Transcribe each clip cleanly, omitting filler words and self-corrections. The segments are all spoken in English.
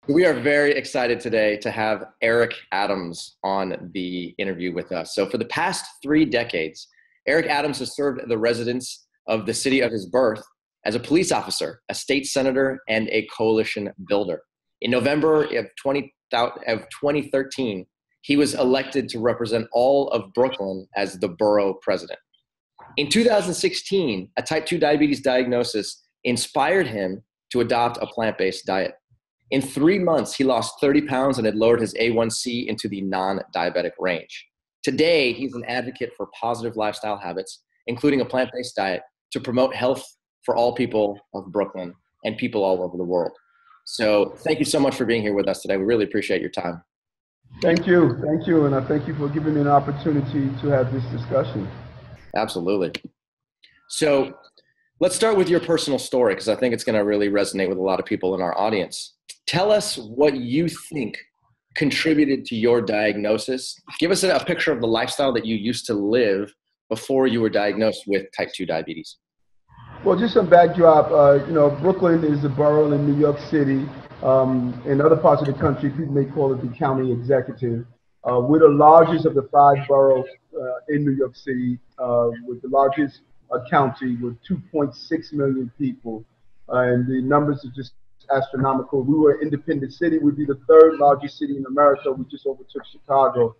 We are very excited today to have Eric Adams on the interview with us. So for the past 3 decades, Eric Adams has served the residents of the city of his birth as a police officer, a state senator, and a coalition builder. In November of 2013, he was elected to represent all of Brooklyn as the borough president. In 2016, a type 2 diabetes diagnosis inspired him to adopt a plant-based diet. In 3 months, he lost 30 pounds and had lowered his A1C into the non-diabetic range. Today, he's an advocate for positive lifestyle habits, including a plant-based diet, to promote health for all people of Brooklyn and people all over the world. So thank you so much for being here with us today. We really appreciate your time. Thank you. Thank you. And I thank you for giving me an opportunity to have this discussion. Absolutely. So let's start with your personal story, because I think it's going to really resonate with a lot of people in our audience. Tell us what you think contributed to your diagnosis. Give us a picture of the lifestyle that you used to live before you were diagnosed with type 2 diabetes. Well, just some backdrop. Brooklyn is a borough in New York City. In other parts of the country, people may call it the county executive. We're the largest of the 5 boroughs in New York City, with the largest county with 2.6 million people. And the numbers are just astronomical. We were an independent city. We'd be the 3rd largest city in America. We just overtook Chicago.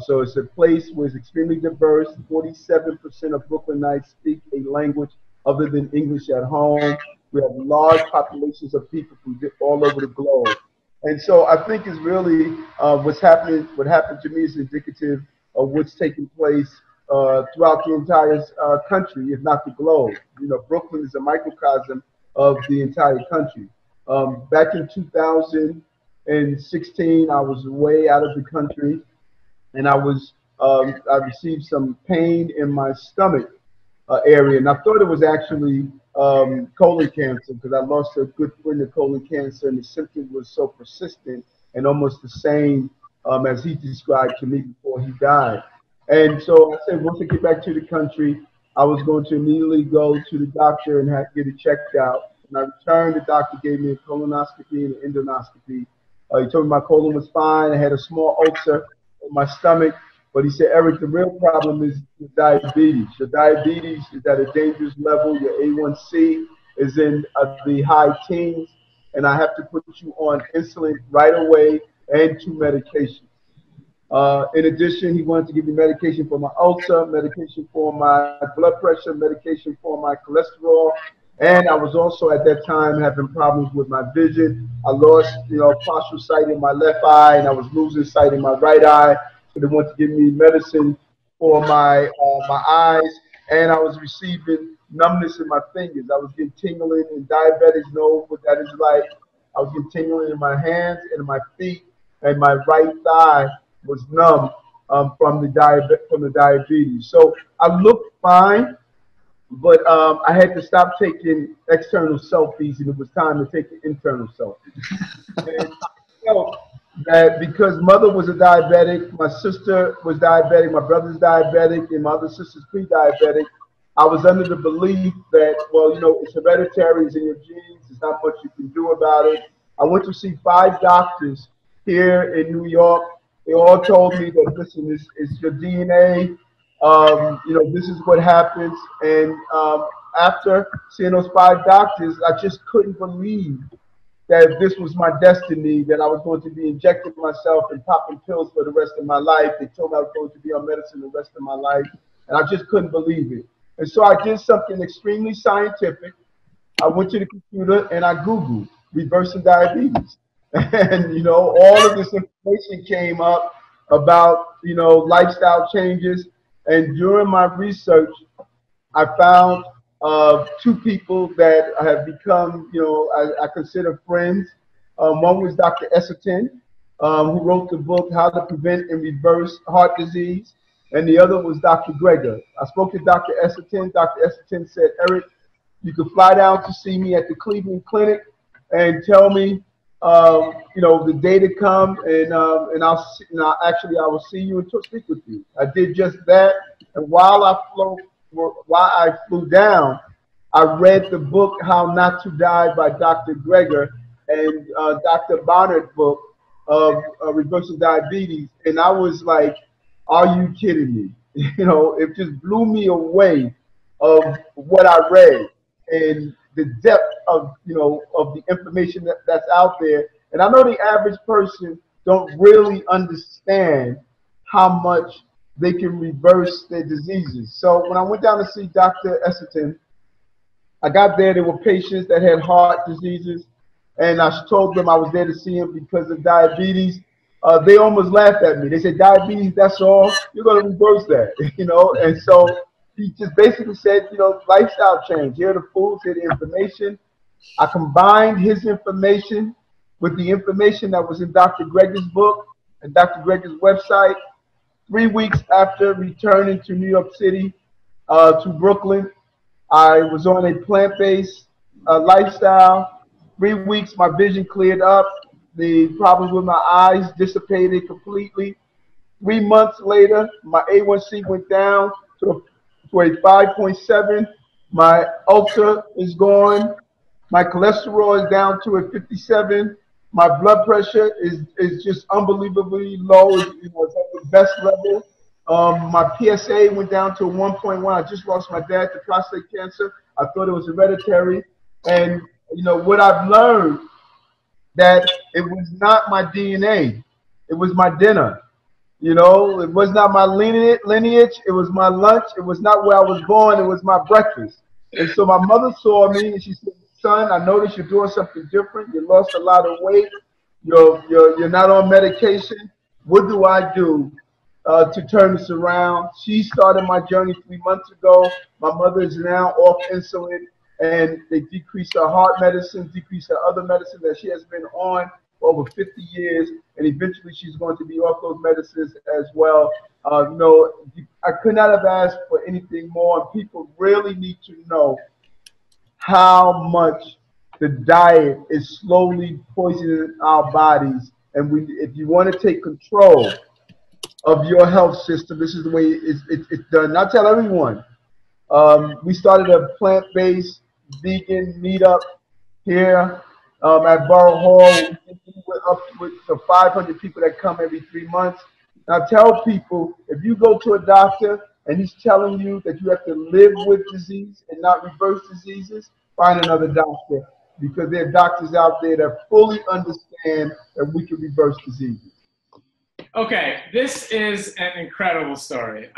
So it's a place where it's extremely diverse. 47% of Brooklynites speak a language other than English at home. We have large populations of people from all over the globe. And so I think it's really what happened to me is indicative of what's taking place throughout the entire country, if not the globe. Brooklyn is a microcosm of the entire country. Back in 2016, I was way out of the country, and I received some pain in my stomach area, and I thought it was actually colon cancer, because I lost a good friend to colon cancer, and the symptom was so persistent and almost the same as he described to me before he died. And so I said, once I get back to the country, I was going to immediately go to the doctor and get it checked out. When I returned, the doctor gave me a colonoscopy and an endoscopy. He told me my colon was fine. I had a small ulcer in my stomach. But he said, Eric, the real problem is diabetes. Your diabetes is at a dangerous level. Your A1C is in the high teens. And I have to put you on insulin right away and 2 medications. In addition, he wanted to give me medication for my ulcer, medication for my blood pressure, medication for my cholesterol. And I was also at that time having problems with my vision. I lost, partial sight in my left eye, and I was losing sight in my right eye. So they wanted to give me medicine for my eyes, and I was receiving numbness in my fingers. I was getting tingling, and diabetics know what that is like. I was getting tingling in my hands and in my feet, and my right thigh was numb from the diabetes. So I looked fine, but I had to stop taking external selfies, and it was time to take the internal selfies. And that because mother was a diabetic, my sister was diabetic, my brother's diabetic, and my other sister's pre-diabetic, I was under the belief that, well, it's hereditary, it's in your genes, there's not much you can do about it. I went to see 5 doctors here in New York. They all told me that, listen, it's your DNA. This is what happens. And after seeing those 5 doctors, I just couldn't believe that this was my destiny, that I was going to be injecting myself and popping pills for the rest of my life. They told me I was going to be on medicine the rest of my life, and I just couldn't believe it. And so I did something extremely scientific. I went to the computer and I Googled reversing diabetes. And, all of this information came up about, lifestyle changes. And during my research, I found 2 people that have become, I consider friends. One was Dr. Esselstyn, who wrote the book, How to Prevent and Reverse Heart Disease. And the other was Dr. Greger. I spoke to Dr. Esselstyn. Dr. Esselstyn said, Eric, you can fly down to see me at the Cleveland Clinic and tell me, the day to come, and I will see you and speak with you. I did just that. And while I flew down, I read the book, How Not to Die by Dr. Greger. and Dr. Bonner's book of reversing diabetes, and I was like, "Are you kidding me?" You know, it just blew me away of what I read and the depth of of the information that's out there. And I know the average person don't really understand how much they can reverse their diseases. So when I went down to see Dr. Esselstyn, I got there, there were patients that had heart diseases, and I told them I was there to see him because of diabetes. They almost laughed at me. They said, "Diabetes, that's all? You're going to reverse that," you know? And so he just basically said, lifestyle change. Here are the foods, here are the information. I combined his information with the information that was in Dr. Greger's book and Dr. Greger's website. 3 weeks after returning to New York City, to Brooklyn, I was on a plant-based lifestyle. 3 weeks, my vision cleared up. The problems with my eyes dissipated completely. 3 months later, my A1C went down to a 5.7. My ulcer is gone. My cholesterol is down to a 57. My blood pressure is just unbelievably low. It's at the best level. My PSA went down to 1.1. I just lost my dad to prostate cancer. I thought it was hereditary. And what I've learned, that it was not my DNA. It was my dinner. It was not my lineage. It was my lunch. It was not where I was born. It was my breakfast. And so my mother saw me and she said, "Son, I noticed you're doing something different. You lost a lot of weight. You're not on medication. What do I do to turn this around?" She started my journey 3 months ago. My mother is now off insulin, and they decreased her heart medicine, decreased her other medicine that she has been on for over 50 years, and eventually she's going to be off those medicines as well. I could not have asked for anything more, and people really need to know how much the diet is slowly poisoning our bodies. And if you want to take control of your health system, this is the way it's done. And I tell everyone, we started a plant-based vegan meetup here at Borough Hall. We're up to 500 people that come every 3 months. And I tell people, if you go to a doctor and he's telling you that you have to live with disease and not reverse diseases, find another doctor, because there are doctors out there that fully understand that we can reverse diseases. Okay, this is an incredible story,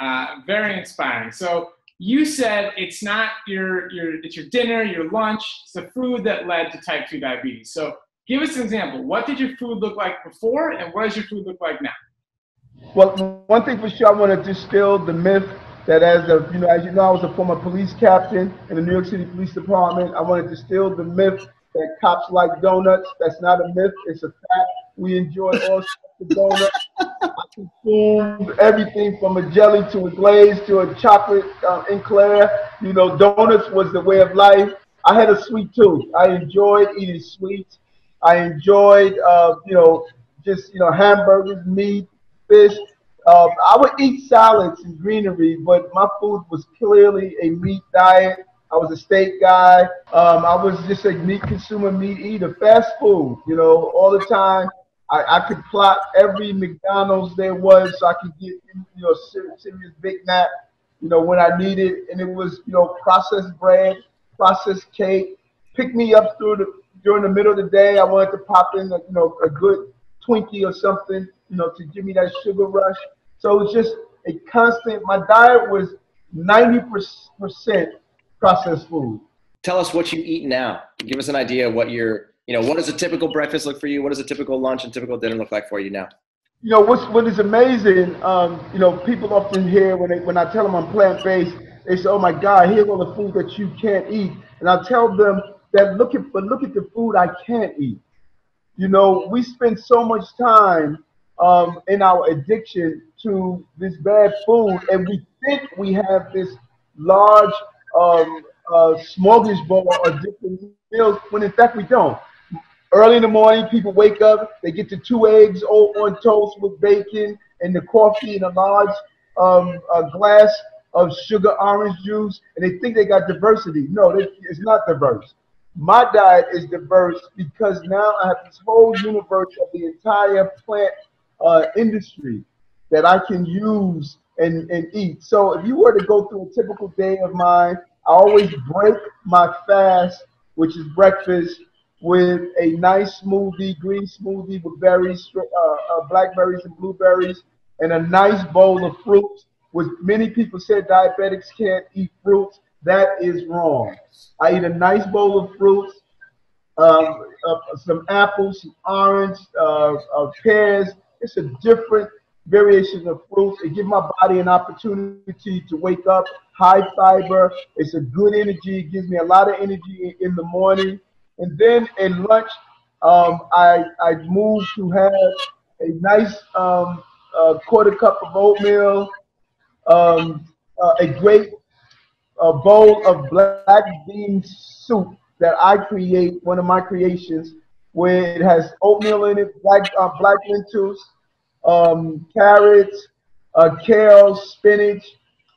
very inspiring. So you said it's not it's your dinner, your lunch, it's the food that led to type 2 diabetes. So give us an example. What did your food look like before, and what does your food look like now? Well, one thing for sure, I want to distill the myth that as you know, I was a former police captain in the New York City Police Department. I want to distill the myth that cops like donuts. That's not a myth, it's a fact. We enjoy all sorts of donuts. I consumed everything from a jelly to a glaze to a chocolate eclair. Donuts was the way of life. I had a sweet tooth. I enjoyed eating sweets. I enjoyed, hamburgers, meat, fish. I would eat salads and greenery, but my food was clearly a meat diet. I was a steak guy. I was just a meat consumer, meat eater. Fast food, all the time. I could plot every McDonald's there was, so I could get, serious Big Mac, when I needed. And it was, processed bread, processed cake. Pick me up during the middle of the day. I wanted to pop in, a good Twinkie or something, to give me that sugar rush. So it was just a constant. My diet was 90% processed food. Tell us what you eat now. Give us an idea of what what does a typical breakfast look for you? What does a typical lunch and typical dinner look like for you now? What is amazing, people often hear when I tell them I'm plant-based, they say, "Oh my God, here's all the food that you can't eat." And I tell them that look at the food I can't eat. We spend so much time in our addiction to this bad food, and we think we have this large smorgasbord of different meals, when in fact we don't. Early in the morning, people wake up, they get the 2 eggs on toast with bacon and the coffee and a large glass of sugar orange juice, and they think they got diversity. No, it's not diverse. My diet is diverse because now I have this whole universe of the entire plant industry that I can use and eat. So if you were to go through a typical day of mine, I always break my fast, which is breakfast, with a nice smoothie, green smoothie with berries, blackberries and blueberries, and a nice bowl of fruits, which many people said diabetics can't eat fruits. That is wrong. I eat a nice bowl of fruits, some apples, some orange, pears. It's a different variation of fruits. It gives my body an opportunity to wake up high fiber. It's a good energy. It gives me a lot of energy in the morning. And then in lunch, I move to have a nice quarter cup of oatmeal, a great bowl of black bean soup that I create, one of my creations, where it has oatmeal in it, black lentils, carrots, kale, spinach,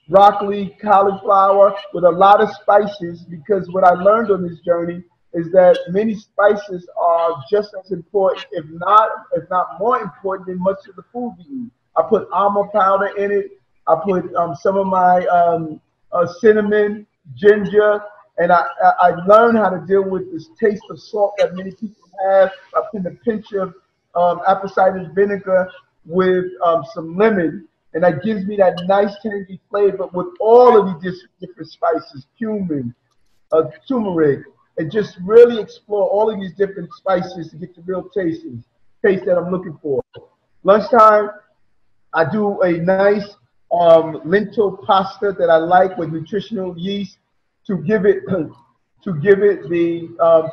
broccoli, cauliflower, with a lot of spices. Because what I learned on this journey is that many spices are just as important, if not more important, than much of the food we eat. I put almond powder in it. I put some of my cinnamon, ginger, and I learned how to deal with this taste of salt that many people have. I put a pinch of apple cider vinegar with some lemon, and that gives me that nice tangy flavor with all of these different spices, cumin, turmeric, and just really explore all of these different spices to get the real taste that I'm looking for. Lunchtime, I do a nice lentil pasta that I like with nutritional yeast to give it the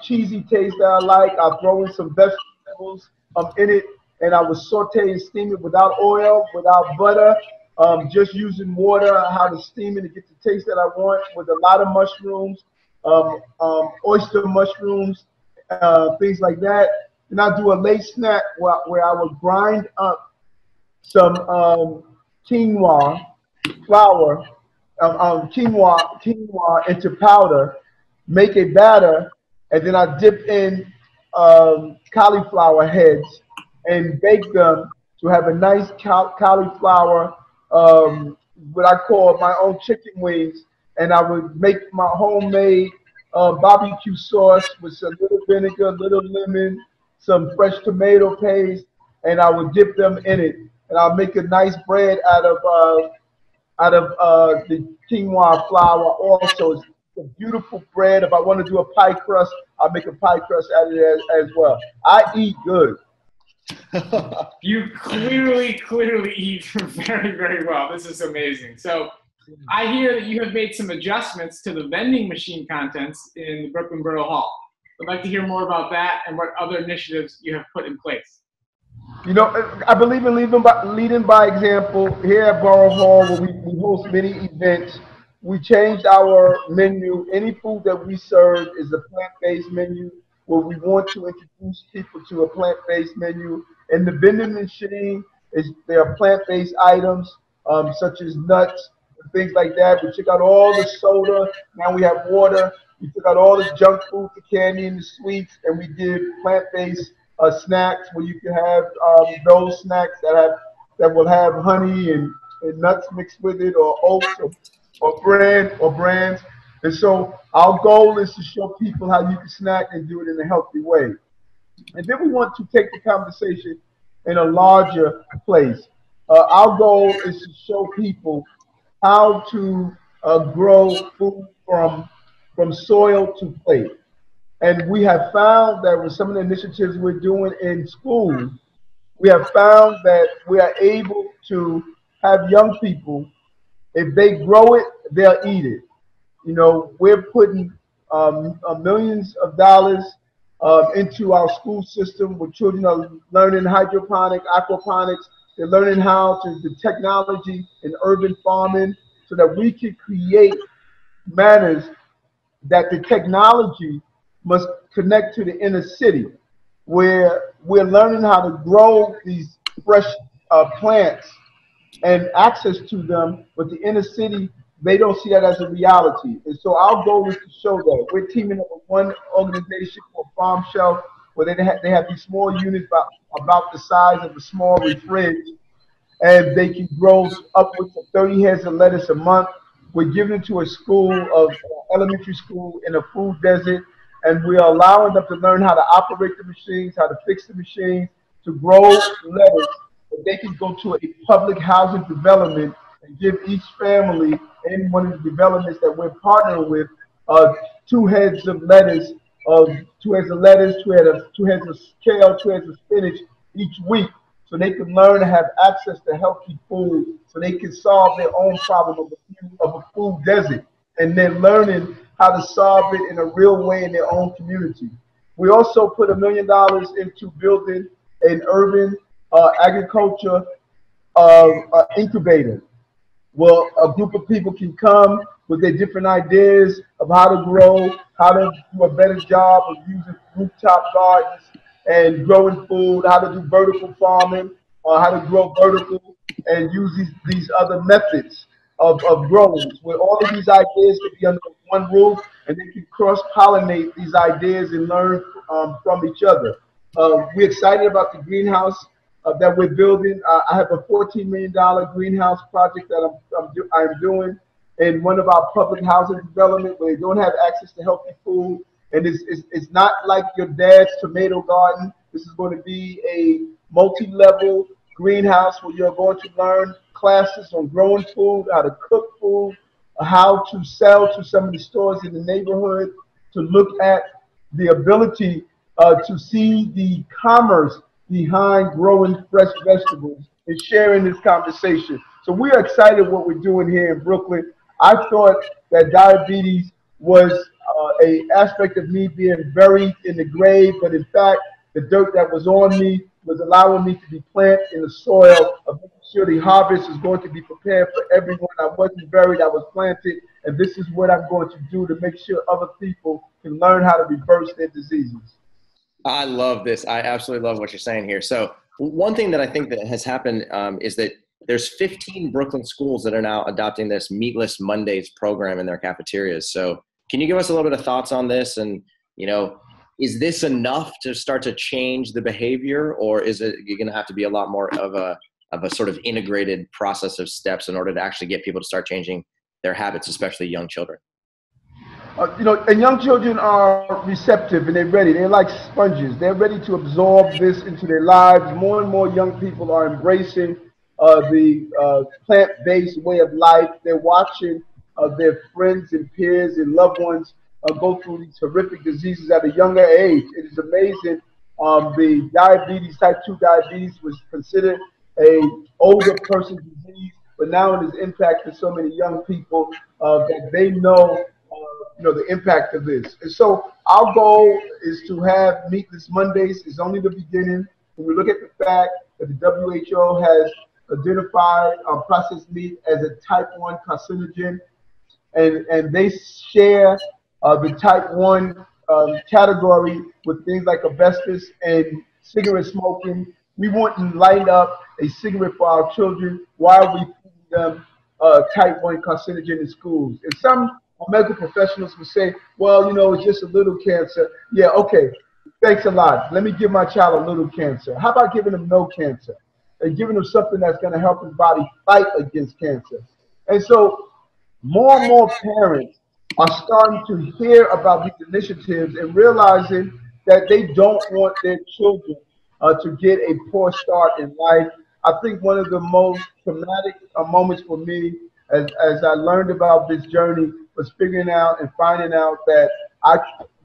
cheesy taste that I like. I'll throw in some vegetables in it, and I would saute and steam it without oil, without butter, just using water, how to steam it to get the taste that I want, with a lot of mushrooms, oyster mushrooms, things like that. And I'll do a late snack where I would grind up some quinoa flour, quinoa into powder, make a batter, and then I dip in cauliflower heads and bake them to have a nice cauliflower, what I call my own chicken wings. And I would make my homemade barbecue sauce with some little vinegar, a little lemon, some fresh tomato paste, and I would dip them in it. And I'll make a nice bread out of the quinoa flour also. It's a beautiful bread. If I want to do a pie crust, I'll make a pie crust out of it as well. I eat good. You clearly eat very, very well. This is amazing. So I hear that you have made some adjustments to the vending machine contents in the Brooklyn Borough Hall. I'd like to hear more about that and what other initiatives you have put in place. You know, I believe in leading by example. Here at Borough Hall, where we host many events, we changed our menu. Any food that we serve is a plant-based menu, where we want to introduce people to a plant-based menu. And the vending machine there are plant-based items such as nuts and things like that. We took out all the soda. Now we have water. We took out all the junk food, the candy, and the sweets, and we did plant-based snacks where you can have those snacks that will have honey and nuts mixed with it, or oats or brands. And so our goal is to show people how you can snack and do it in a healthy way. And then we want to take the conversation in a larger place. Our goal is to show people how to grow food from soil to plate. And we have found that with some of the initiatives we're doing in schools, we have found that we are able to have young people, if they grow it, they'll eat it. You know, we're putting millions of dollars into our school system, where children are learning hydroponic, aquaponics. They're learning the technology in urban farming, so that we can create manners that the technology must connect to the inner city, where we're learning how to grow these fresh plants and access to them, but the inner city they don't see that as a reality. And so our goal is to show that. We're teaming up with one organization called Farm Shelf, where they have these small units about the size of a small fridge, and they can grow upwards of 30 heads of lettuce a month. We're giving it to a school of elementary school in a food desert, and we're allowing them to learn how to operate the machines, how to fix the machines, to grow lettuce. They can go to a public housing development and give each family in one of the developments that we're partnering with 2 heads of lettuce, 2 heads of lettuce, 2 heads of kale, 2 heads of spinach each week, so they can learn to have access to healthy food, so they can solve their own problem of a food desert, and they're learning how to solve it in a real way in their own community. We also put $1 million into building an urban agriculture incubator. Well, a group of people can come with their different ideas of how to grow, how to do a better job of using rooftop gardens and growing food, how to do vertical farming, how to grow vertical and use these other methods of growing, where all of these ideas can be under one roof and they can cross-pollinate these ideas and learn from each other. We're excited about the greenhouse that we're building. I have a $14 million greenhouse project that I'm doing in one of our public housing development where they don't have access to healthy food. And it's not like your dad's tomato garden. This is going to be a multi-level greenhouse where you're going to learn classes on growing food, how to cook food, how to sell to some of the stores in the neighborhood, to look at the ability to see the commerce behind growing fresh vegetables and sharing this conversation. So we are excited what we're doing here in Brooklyn. I thought that diabetes was a aspect of me being buried in the grave, but in fact, the dirt that was on me was allowing me to be planted in the soil of making sure the harvest is going to be prepared for everyone. I wasn't buried, I was planted, and this is what I'm going to do to make sure other people can learn how to reverse their diseases. I love this. I absolutely love what you're saying here. So one thing that I think that has happened is that there's 15 Brooklyn schools that are now adopting this Meatless Mondays program in their cafeterias. So can you give us a little bit of thoughts on this? And, you know, is this enough to start to change the behavior, or is it you're going to have to be a lot more of a sort of integrated process of steps in order to actually get people to start changing their habits, especially young children? You know, and young children are receptive and they're ready. They're like sponges. They're ready to absorb this into their lives. More and more young people are embracing the plant-based way of life. They're watching their friends and peers and loved ones go through these horrific diseases at a younger age. It is amazing. The diabetes, type 2 diabetes, was considered an older person's disease, but now it has impacted so many young people that they know the impact of this. And so our goal is to have Meatless Mondays. It's only the beginning. When we look at the fact that the WHO has identified processed meat as a type 1 carcinogen, and they share the type 1 category with things like asbestos and cigarette smoking, we want to light up a cigarette for our children while we feed them type 1 carcinogen in schools. And some medical professionals will say, well, you know, it's just a little cancer. Yeah, okay, thanks a lot. Let me give my child a little cancer. How about giving them no cancer and giving them something that's going to help his body fight against cancer? And so more and more parents are starting to hear about these initiatives and realizing that they don't want their children to get a poor start in life. I think one of the most traumatic moments for me as I learned about this journey was figuring out and finding out that I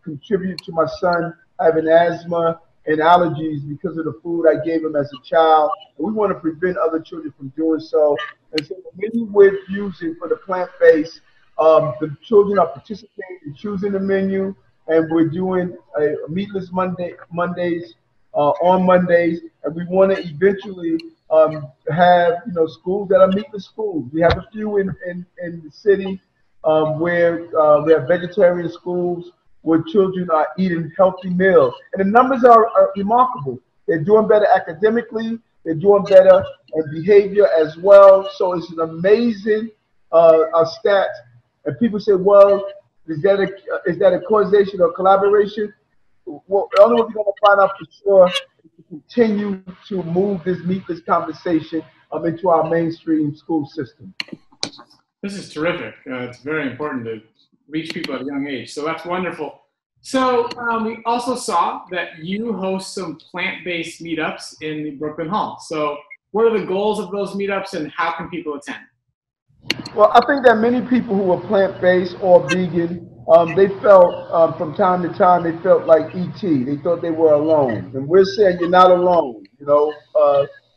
contribute to my son having asthma and allergies because of the food I gave him as a child. And we want to prevent other children from doing so. And so the menu we're using for the plant-based, the children are participating in choosing the menu, and we're doing a Meatless Mondays on Mondays, and we want to eventually have schools that are meatless schools. We have a few in the city where we have vegetarian schools where children are eating healthy meals, and the numbers are remarkable. They're doing better academically, they're doing better in behavior as well. So it's an amazing stats, and people say, well, is that a causation or collaboration? Well, the only way we're going to find out for sure is to continue to move this meatless conversation into our mainstream school system. This is terrific. It's very important to reach people at a young age. So that's wonderful. So we also saw that you host some plant-based meetups in the Brooklyn Hall. So what are the goals of those meetups and how can people attend? Well, I think that many people who are plant-based or vegan, they felt from time to time, they felt like ET. They thought they were alone. And we're saying you're not alone. You know,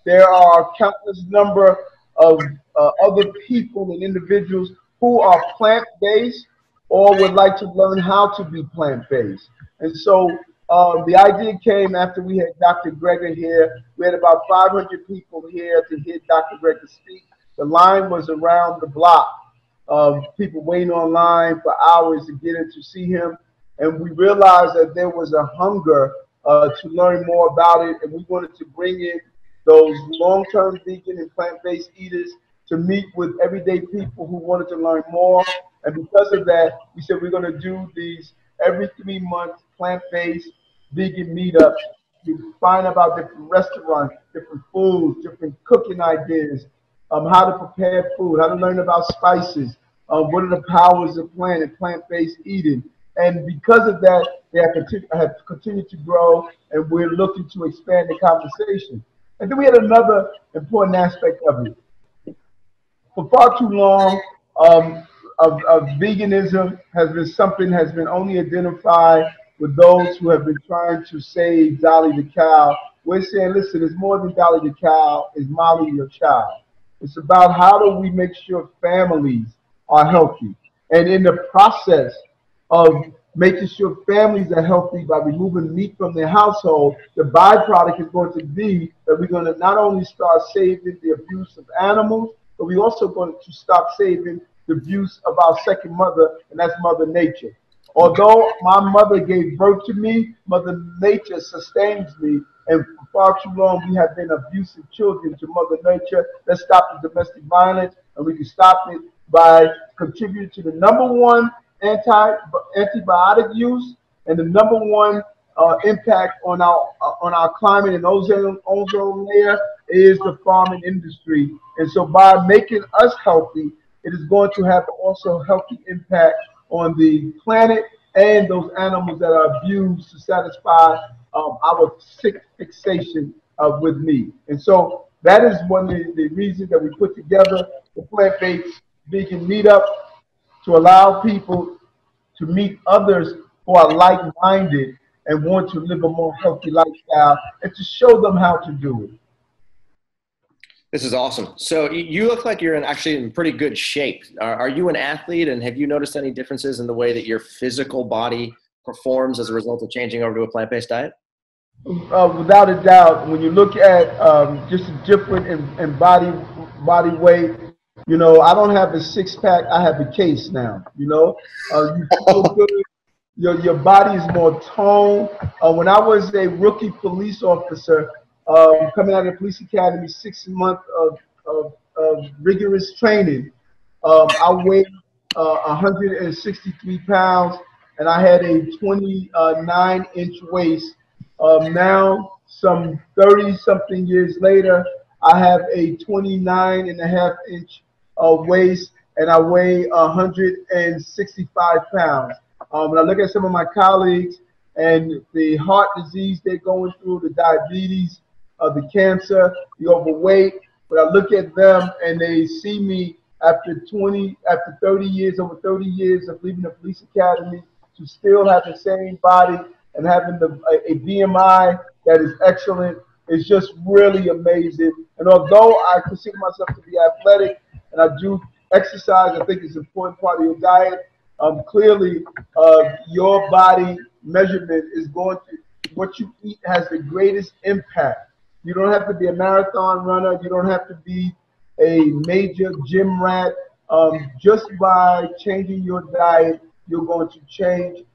there are countless number of other people and individuals who are plant-based or would like to learn how to be plant-based. And so the idea came after we had Dr. Greger here. We had about 500 people here to hear Dr. Greger speak. The line was around the block of people waiting online for hours to get in to see him. And we realized that there was a hunger to learn more about it. And we wanted to bring in those long-term vegan and plant-based eaters to meet with everyday people who wanted to learn more. And because of that, we said we're going to do these every 3 months plant-based vegan meetups to find about different restaurants, different foods, different cooking ideas, how to prepare food, how to learn about spices, what are the powers of plant and plant-based eating. And because of that, they have continued to grow, and we're looking to expand the conversation. And then we had another important aspect of it. For far too long, of veganism has been only identified with those who have been trying to save Dolly the cow. We're saying, listen, it's more than Dolly the cow, it's Molly your child. It's about how do we make sure families are healthy. And in the process of making sure families are healthy by removing meat from their household, the byproduct is going to be that we're going to not only start saving the abuse of animals, but we're also going to stop saving the abuse of our second mother, and that's Mother Nature. Although my mother gave birth to me, Mother Nature sustains me, and for far too long we have been abusive children to Mother Nature. Let's stop the domestic violence, and we can stop it by contributing to the #1 antibiotic use and the #1 impact on our climate and ozone layer is the farming industry. And so by making us healthy, it is going to have also healthy impact on the planet and those animals that are abused to satisfy our sick fixation with meat. And so that is one of the reasons that we put together the plant-based vegan meetup, to allow people to meet others who are like-minded and want to live a more healthy lifestyle, and to show them how to do it. This is awesome. So you look like you're actually in pretty good shape. Are you an athlete, and have you noticed any differences in the way that your physical body performs as a result of changing over to a plant-based diet? Without a doubt, when you look at just a different in body weight, you know, I don't have a six-pack, I have a case now, you know. You feel good, your body is more toned. When I was a rookie police officer, coming out of the police academy, 6 months of rigorous training, I weighed 163 pounds, and I had a 29-inch waist. Now, some 30-something years later, I have a 29.5-inch waist, and I weigh 165 pounds. When I look at some of my colleagues and the heart disease they're going through, the diabetes, the cancer, the overweight, but I look at them and they see me after 30 years, over 30 years of leaving the police academy, to still have the same body and having a BMI that is excellent. It's just really amazing. And although I consider myself to be athletic and I do exercise, I think it's an important part of your diet. Clearly, your body measurement is going to, what you eat has the greatest impact. You don't have to be a marathon runner. You don't have to be a major gym rat. Just by changing your diet, you're going to change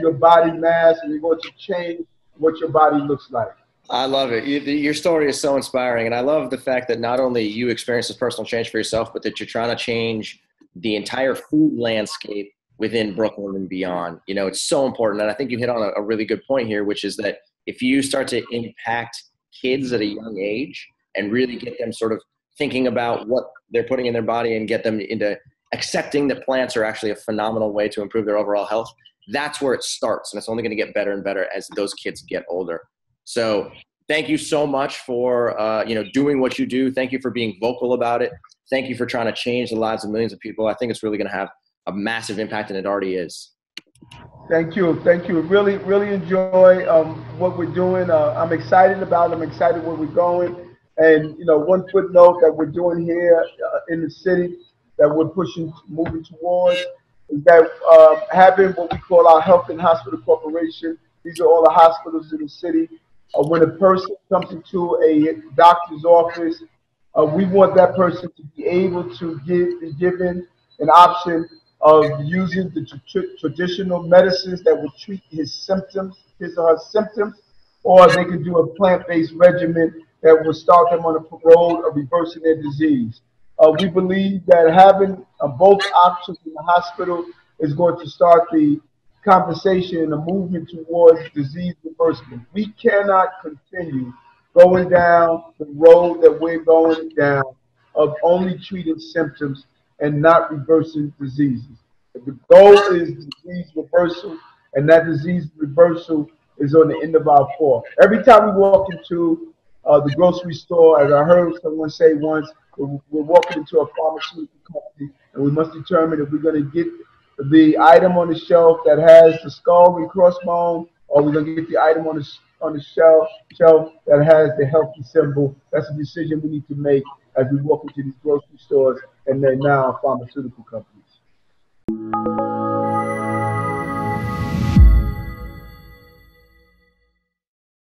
your body mass, and you're going to change what your body looks like. I love it. Your story is so inspiring. And I love the fact that not only you experience this personal change for yourself, but that you're trying to change the entire food landscape within Brooklyn and beyond. You know, it's so important. And I think you hit on a really good point here, which is that if you start to impact kids at a young age and really get them sort of thinking about what they're putting in their body and get them into accepting that plants are actually a phenomenal way to improve their overall health, that's where it starts. And it's only going to get better and better as those kids get older. So thank you so much for, doing what you do. Thank you for being vocal about it. Thank you for trying to change the lives of millions of people. I think it's really going to have a massive impact, and it already is. Thank you. Thank you. Really, really enjoy what we're doing. I'm excited about it. I'm excited where we're going. And, one footnote that we're doing here in the city that we're moving towards is that having what we call our Health and Hospital Corporation. These are all the hospitals in the city. When a person comes into a doctor's office, we want that person to be able to be given an option of using the traditional medicines that will treat his or her symptoms, or they can do a plant-based regimen that will start them on a road of reversing their disease. We believe that having both options in the hospital is going to start the conversation and a movement towards disease reversal. We cannot continue going down the road that we're going down of only treating symptoms and not reversing diseases. The goal is disease reversal, and that disease reversal is on the end of our fork. Every time we walk into the grocery store, as I heard someone say once, we're walking into a pharmaceutical company, and we must determine if we're going to get the item on the shelf that has the skull and crossbone, or we're going to get the item on the shelf that has the healthy symbol. That's a decision we need to make as we walk into these grocery stores and then now pharmaceutical companies.